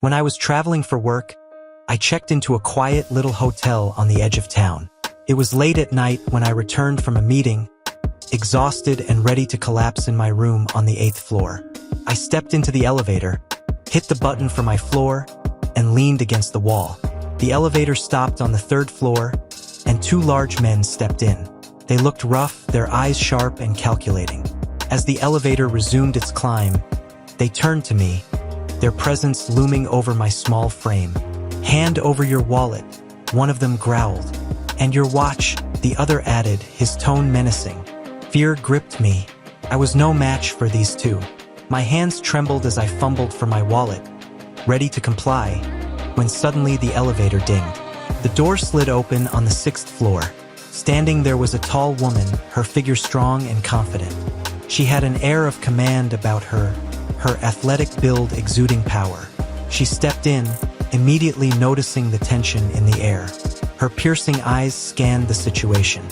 When I was traveling for work, I checked into a quiet little hotel on the edge of town. It was late at night when I returned from a meeting, exhausted and ready to collapse in my room on the 8th floor. I stepped into the elevator, hit the button for my floor, and leaned against the wall. The elevator stopped on the 3rd floor, and 2 large men stepped in. They looked rough, their eyes sharp and calculating. As the elevator resumed its climb, they turned to me, their presence looming over my small frame. "Hand over your wallet," one of them growled. "And your watch," the other added, his tone menacing. Fear gripped me. I was no match for these two. My hands trembled as I fumbled for my wallet, ready to comply, when suddenly the elevator dinged. The door slid open on the 6th floor. Standing there was a tall woman, her figure strong and confident. She had an air of command about her athletic build exuding power. She stepped in, immediately noticing the tension in the air. Her piercing eyes scanned the situation.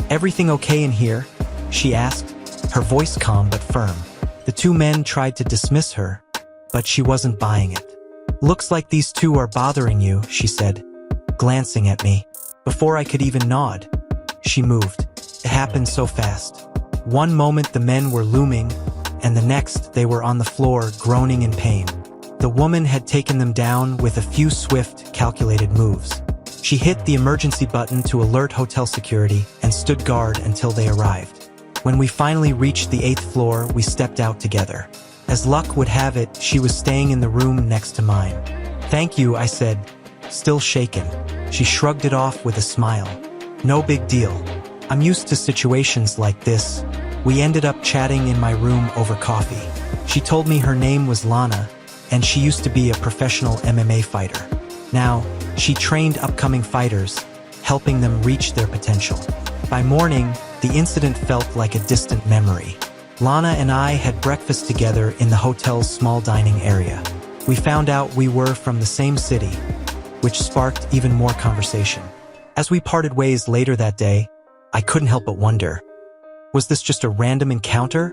"Everything okay in here?" she asked, her voice calm but firm. The 2 men tried to dismiss her, but she wasn't buying it. "Looks like these 2 are bothering you," she said, glancing at me. Before I could even nod, she moved. It happened so fast. One moment the men were looming, and the next they were on the floor groaning in pain. The woman had taken them down with a few swift, calculated moves. She hit the emergency button to alert hotel security and stood guard until they arrived. When we finally reached the 8th floor, we stepped out together. As luck would have it, she was staying in the room next to mine. "Thank you," I said, still shaken. She shrugged it off with a smile. "No big deal. I'm used to situations like this." We ended up chatting in my room over coffee. She told me her name was Lana, and she used to be a professional MMA fighter. Now, she trained upcoming fighters, helping them reach their potential. By morning, the incident felt like a distant memory. Lana and I had breakfast together in the hotel's small dining area. We found out we were from the same city, which sparked even more conversation. As we parted ways later that day, I couldn't help but wonder, was this just a random encounter,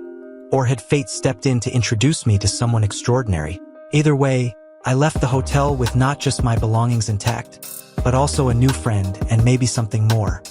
or had fate stepped in to introduce me to someone extraordinary? Either way, I left the hotel with not just my belongings intact, but also a new friend and maybe something more.